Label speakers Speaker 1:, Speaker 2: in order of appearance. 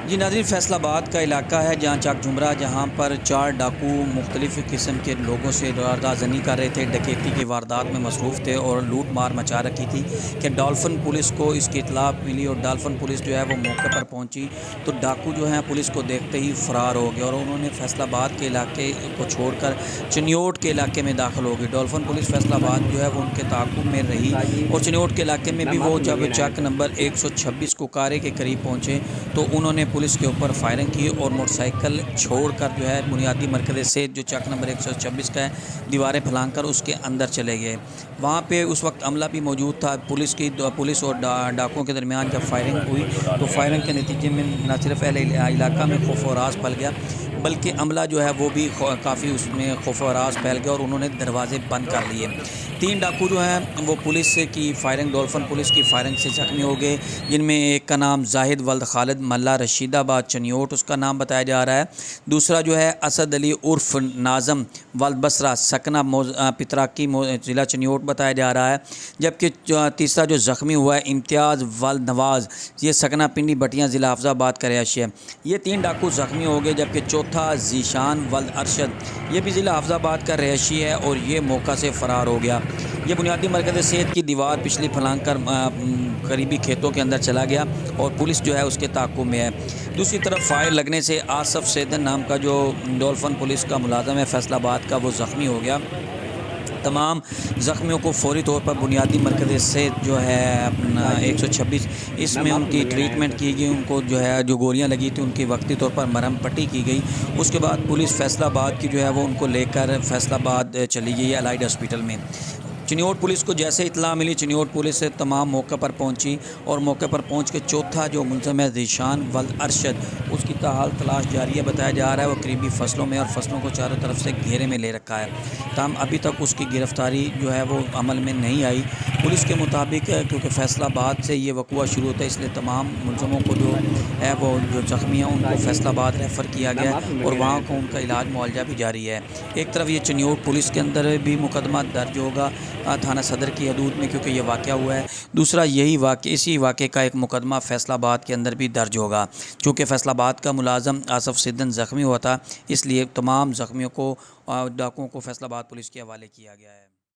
Speaker 1: جی ناظرین، فیصل آباد کا علاقہ ہے جہاں چاک جھمرا، جہاں پر 4 ڈاکو مختلف قسم کے لوگوں سے واردات زنی کر رہے تھے، ڈکیتی کی واردات میں مصروف تھے اور لوٹ مار مچا رکھی تھی کہ ڈالفن پولیس کو اس کی اطلاع ملی اور ڈالفن پولیس جو ہے وہ موقع پر پہنچی تو ڈاکو جو ہیں پولیس کو دیکھتے ہی فرار ہو گئے اور انہوں نے فیصل آباد کے علاقے کو چھوڑ کر چنیوٹ کے علاقے میں داخل ہو گئی۔ ڈالفن پولیس فیصل آباد جو ہے وہ ان کے تعاقب میں رہی اور چنیوٹ کے علاقے میں بھی وہ جب چک نمبر 126 کوکارے کے قریب پہنچے تو انہوں نے پولیس کے اوپر فائرنگ کی اور موٹر سائیکل چھوڑ کر جو ہے بنیادی مرکز سے جو چک نمبر 126 کا ہے دیواریں پھلانگ کر اس کے اندر چلے گئے۔ وہاں پہ اس وقت عملہ بھی موجود تھا۔ پولیس اور ڈاکوؤں کے درمیان جب فائرنگ ہوئی تو فائرنگ کے نتیجے میں نہ صرف اہل علاقہ میں خوف و ہراس پھیل گیا بلکہ عملہ جو ہے وہ بھی کافی اس میں خوف و ہراس پھیل گیا اور انہوں نے دروازے بند کر لیے۔ 3 ڈاکو جو ہیں وہ پولیس کی فائرنگ، ڈولفن پولیس کی فائرنگ سے زخمی ہو گئے، جن میں ایک کا نام زاہد ولد خالد ملا رشید آباد چنیوٹ اس کا نام بتایا جا رہا ہے، دوسرا جو ہے اسد علی عرف ناظم ولد بسرہ سکنہ پتراکی ضلع چنیوٹ بتایا جا رہا ہے، جبکہ تیسرا جو زخمی ہوا ہے امتیاز ولد نواز، یہ سکنہ پنڈی بٹیاں ضلع حافظ آباد کا رہائشی ہے۔ یہ 3 ڈاکو زخمی ہو گئے، جبکہ چوتھا ذیشان ولد ارشد، یہ بھی ضلع حافظ آباد کا رہائشی ہے اور یہ موقع سے فرار ہو گیا۔ یہ بنیادی مرکز صحت کی دیوار پچھلی پھلانگ کر قریبی کھیتوں کے اندر چلا گیا اور پولیس جو ہے اس کے تعاقب میں ہے۔ دوسری طرف فائر لگنے سے آصف سیدن نام کا جو ڈولفن پولیس کا ملازم ہے فیصل آباد کا، وہ زخمی ہو گیا۔ تمام زخمیوں کو فوری طور پر بنیادی مرکز صحت جو ہے اپنا 126 اس میں ان کی ٹریٹمنٹ کی گئی، ان کو جو ہے جو گولیاں لگی تھیں ان کی وقتی طور پر مرہم پٹی کی گئی۔ اس کے بعد پولیس فیصل آباد کی جو ہے وہ ان کو لے کر فیصل آباد چلی گئی الائیڈ ہاسپٹل میں۔ چنیوٹ پولیس کو جیسے اطلاع ملی، چنیوٹ پولیس سے تمام موقع پر پہنچی اور موقع پر پہنچ کے چوتھا جو ملزم ہے ذیشان ولد ارشد، اس کی تاحال تلاش جاری ہے۔ بتایا جا رہا ہے وہ قریبی فصلوں میں اور فصلوں کو چاروں طرف سے گھیرے میں لے رکھا ہے، تاہم ابھی تک اس کی گرفتاری جو ہے وہ عمل میں نہیں آئی۔ پولیس کے مطابق کیونکہ فیصل آباد سے یہ وقوع شروع ہوتا ہے اس لیے تمام ملزموں کو جو ہے وہ جو زخمی ہیں ان کو فیصل آباد ریفر کیا گیا اور وہاں کو ان کا علاج معالجہ بھی جاری ہے۔ ایک طرف یہ چنیوٹ پولیس کے اندر بھی مقدمہ درج ہوگا تھانہ صدر کی حدود میں کیونکہ یہ واقعہ ہوا ہے، دوسرا اسی واقعے کا ایک مقدمہ فیصل آباد کے اندر بھی درج ہوگا۔ چونکہ فیصل آباد کا ملازم آصف سیدن زخمی ہوا تھا اس لیے تمام زخمیوں کو ڈاکوؤں کو فیصل آباد پولیس کے حوالے کیا گیا ہے۔